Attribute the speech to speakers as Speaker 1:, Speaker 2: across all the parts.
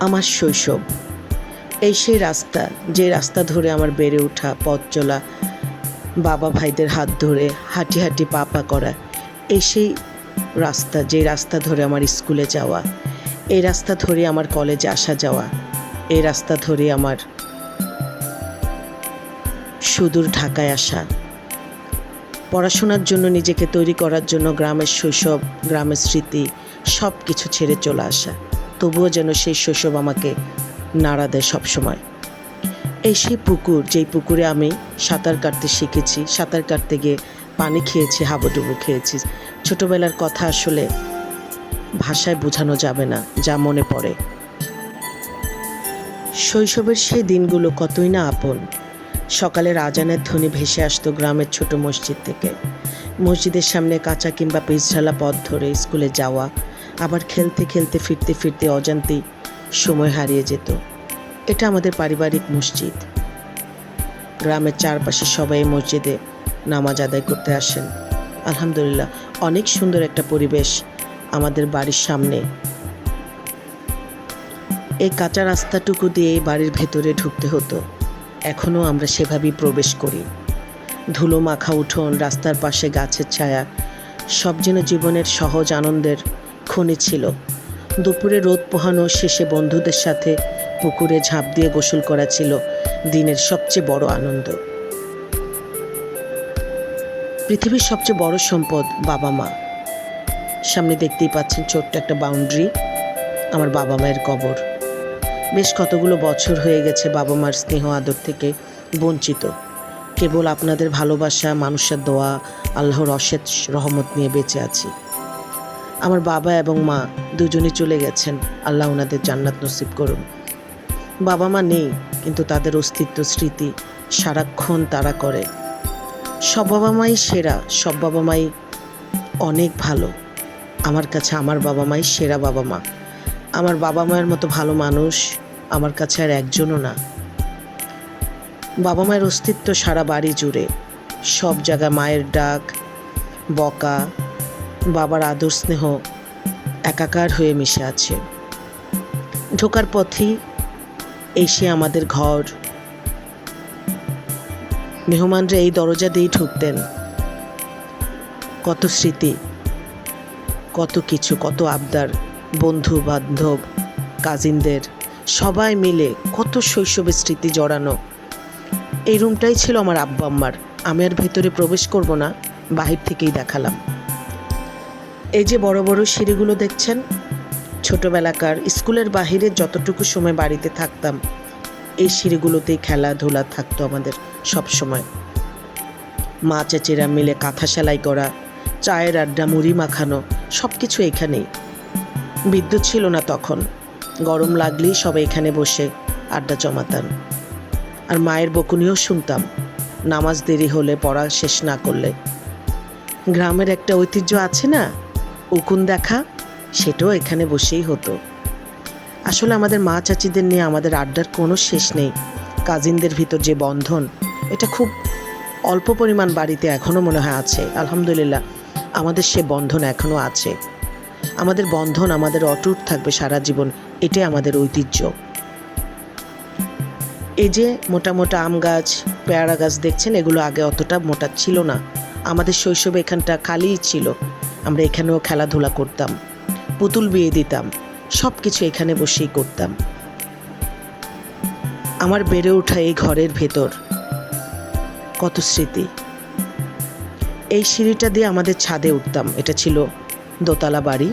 Speaker 1: আমার শৈশব, এই সেই রাস্তা, যে রাস্তা ধরে আমার বেড়ে ওঠা, পথ চলা, বাবা ভাইদের হাত ধরে হাঁটি হাঁটি পা পা করা, এই সেই রাস্তা, যে রাস্তা ধরে আমার স্কুলে যাওয়া, এই রাস্তা ধরে আমার কলেজে আসা যাওয়া, এই রাস্তা ধরে আমার সুদূর ঢাকায় আসা, পড়াশোনার জন্য নিজেকে তৈরি করার জন্য গ্রামের শৈশব, গ্রামের স্মৃতি সব কিছু ছেড়ে চলে আসা। তবুও যেন সেই শৈশব আমাকে নাড়া দেয় সবসময়। এই সেই পুকুর, যেই পুকুরে আমি সাঁতার কাটতে শিখেছি, সাঁতার কাটতে গিয়ে পানি খেয়েছি, হাবুডুবু খেয়েছি। ছোটোবেলার কথা আসলে ভাষায় বোঝানো যাবে না, যা মনে পড়ে। শৈশবের সেই দিনগুলো কতই না আপন। সকালের আজানের ধ্বনি ভেসে আসতো গ্রামের ছোট মসজিদ থেকে। মসজিদের সামনে কাঁচা কিংবা পিচঢালা পথ ধরে স্কুলে যাওয়া, আবার খেলতে খেলতে ফিরতে ফিরতে অজান্তেই সময় হারিয়ে যেত। এটা আমাদের পারিবারিক মসজিদ। গ্রামের চারপাশে সবাই মসজিদে নামাজ আদায় করতে আসেন। আলহামদুলিল্লাহ, অনেক সুন্দর একটা পরিবেশ আমাদের বাড়ির সামনে। এই কাঁচা রাস্তাটুকু দিয়ে বাড়ির ভেতরে ঢুকতে হতো। এখনও আমরা সেভাবেই প্রবেশ করি। ধুলো মাখা উঠোন, রাস্তার পাশে গাছের ছায়া, সব যেন জীবনের সহজ আনন্দের খনি ছিল। দুপুরে রোদ পোহানো শেষে বন্ধুদের সাথে পুকুরে ঝাঁপ দিয়ে গোসল করা ছিল দিনের সবচেয়ে বড় আনন্দ। পৃথিবীর সবচেয়ে বড় সম্পদ বাবা মা। সামনে দেখতেই পাচ্ছেন ছোট্ট একটা বাউন্ডারি, আমার বাবা মায়ের কবর। বেশ কতগুলো বছর হয়ে গেছে বাবা মার স্নেহ আদর থেকে বঞ্চিত। কেবল আপনাদের ভালোবাসা, মানুষের দোয়া, আল্লাহর অশেষ রহমত নিয়ে বেঁচে আছি। আমার বাবা এবং মা দুজনই চলে গেছেন, আল্লাহ ওনাদের জান্নাত নসিব করুন। বাবা মা নেই, কিন্তু তাদের অস্তিত্ব, স্মৃতি সারাক্ষণ তারা করে। সব বাবা মাই সেরা, সব বাবা মাই অনেক ভালো। আমার কাছে আমার বাবা মাই সেরা বাবা মা। আমার বাবা মায়ের মতো ভালো মানুষ আমার কাছে আর একজনও না। বাবা মায়ের অস্তিত্ব সারা বাড়ি জুড়ে, সব জায়গায় মায়ের ডাক, বকা, বাবার আদর স্নেহ একাকার হয়ে মিশে আছে। ঢোকার পথেই এসে আমাদের ঘর, মেহমানরা এই দরজা দিয়েই ঢুকতেন। কত স্মৃতি, কত কিছু, কত আবদার, বন্ধু বান্ধব, কাজিনদের সবাই মিলে কত শৈশবের স্মৃতি জড়ানো। এই রুমটাই ছিল আমার আব্বা আম্মার। আমি আর ভেতরে প্রবেশ করব না, বাহির থেকেই দেখালাম। এই যে বড় বড় সিঁড়িগুলো দেখছেন, ছোটবেলাকার স্কুলের বাহিরে যতটুকু সময় বাড়িতে থাকতাম, এই সিঁড়িগুলোতেই খেলাধুলা থাকতো আমাদের সব সময়। মা চেচেরা মিলে কাঁথা সেলাই করা, চায়ের আড্ডা, মুড়ি মাখানো, সব কিছু এখানেই। বিদ্যুৎ ছিল না তখন, গরম লাগলেই সবাই এখানে বসে আড্ডা জমাতাম। আর মায়ের বকুনিও শুনতাম নামাজ দেরি হলে, পড়া শেষ না করলে। গ্রামের একটা ঐতিহ্য আছে না, উকুন দেখা, সেটাও এখানে বসেই হতো। আসলে আমাদের মা চাচিদের নিয়ে আমাদের আড্ডার কোনো শেষ নেই। কাজিনদের ভিতর যে বন্ধন, এটা খুব অল্প পরিমাণ বাড়িতে এখনও মনে হয় আছে। আলহামদুলিল্লাহ, আমাদের সে বন্ধন এখনও আছে। আমাদের বন্ধন আমাদের অটুট থাকবে সারা জীবন, এটাই আমাদের ঐতিহ্য। এই যে মোটা মোটা আম গাছ, পেয়ারা গাছ দেখছেন, এগুলো আগে অতটা মোটা ছিল না। আমাদের শৈশবে এখানটা খালিই ছিল। আমরা এখানেও খেলাধুলা করতাম, পুতুল বিয়ে দিতাম, সব কিছু এখানে বসেই করতাম। আমার বেড়ে ওঠা এই ঘরের ভেতর কত স্মৃতি। এই সিঁড়িটা দিয়ে আমাদের ছাদে উঠতাম। এটা ছিল দোতলা বাড়ি,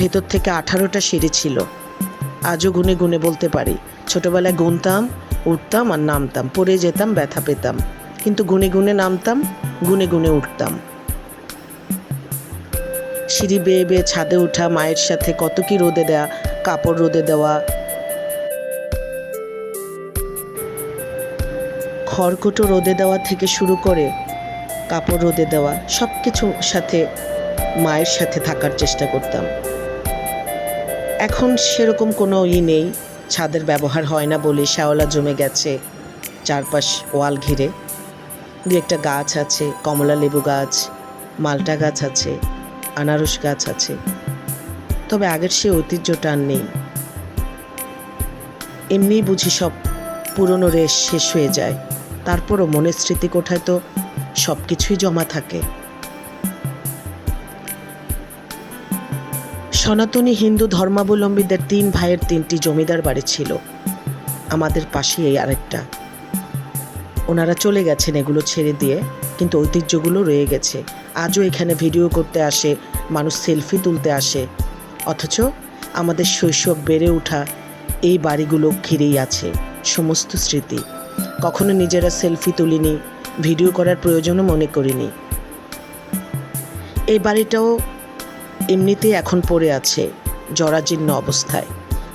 Speaker 1: ভেতর থেকে 18টা সিঁড়ি ছিল। আজও গুনে গুনে বলতে পারি। ছোটবেলায় গুনতাম, উঠতাম আর নামতাম, পড়ে যেতাম, ব্যথা পেতাম, কিন্তু গুনে গুনে নামতাম, গুনে গুনে উঠতাম। সিঁড়ি বেয়ে বেয়ে ছাদে ওঠা, মায়ের সাথে কত কি রোদে দেওয়া, কাপড় রোদে দেওয়া, খড়কুটো রোদে দেওয়া থেকে শুরু করে কাপড় রোদে দেওয়া, সব কিছুর সাথে মায়ের সাথে থাকার চেষ্টা করতাম। এখন সেরকম কোনো নেই, ছাদের ব্যবহার হয় না বলে শ্যাওলা জমে গেছে চারপাশ ওয়াল ঘিরে। দু একটা গাছ আছে, কমলা লেবু গাছ, মালটা গাছ আছে, আনারস গাছ আছে, তবে আগের সে ঐতিহ্যটা আর নেই। এমনিই বুঝি সব পুরনো রেশ শেষ হয়ে যায়, তারপরও মনের স্মৃতি কোঠায় তো সব কিছুই জমা থাকে। সনাতনী হিন্দু ধর্মাবলম্বীদের 3 ভাইয়ের 3টি জমিদার বাড়ি ছিল। আমাদের পাশেই আরেকটা। ওনারা চলে গেছেন এগুলো ছেড়ে দিয়ে, কিন্তু ঐতিহ্যগুলো রয়ে গেছে। আজও এখানে ভিডিও করতে আসে মানুষ, সেলফি তুলতে আসে। অথচ আমাদের শৈশব বেড়ে ওঠা এই বাড়িগুলো ঘিরেই আছে সমস্ত স্মৃতি। কখনো নিজেরা সেলফি তুলিনি, ভিডিও করার প্রয়োজনও মনে করিনি। এই বাড়িটাও এমনিতেই এখন পড়ে আছে জরাজীর্ণ অবস্থায়।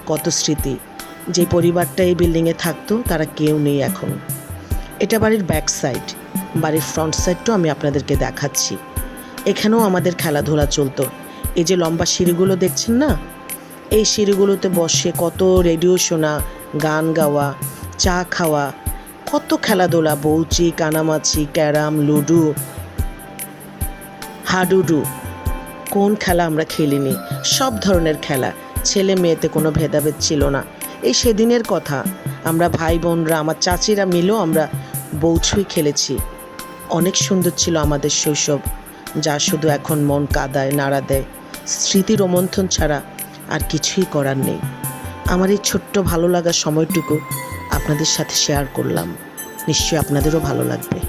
Speaker 1: কত স্মৃতি। যে পরিবারটা এই বিল্ডিংয়ে থাকতো তারা কেউ নেই এখন। এটা বাড়ির ব্যাক সাইড। বাড়ির ফ্রন্ট সাইডটাও আমি আপনাদেরকে দেখাচ্ছি। এখানেও আমাদের খেলাধুলা চলতো। এই যে লম্বা সিঁড়িগুলো দেখছেন না, এই সিঁড়িগুলোতে বসে কত রেডিও শোনা, গান গাওয়া, চা খাওয়া, কত খেলাধুলা, বউচি, কানামাছি, ক্যারাম, লুডো, হাডুডু। কোন খেলা আমরা খেলিনি? সব ধরনের খেলা, ছেলে মেয়েতে কোনো ভেদাভেদ ছিল না। এই সেদিনের কথা, আমরা ভাই বোনরা, আমার চাচিরা মিলেও আমরা বউছুই খেলেছি। অনেক সুন্দর ছিল আমাদের শৈশব, যা শুধু এখন মন কাঁদায়, নাড়া দেয়। স্মৃতি রোমন্থন ছাড়া আর কিছুই করার নেই। আমার এই ছোট্ট ভালো লাগার সময়টুকু আপনাদের সাথে শেয়ার করলাম। নিশ্চয়ই আপনাদেরও ভালো লাগবে।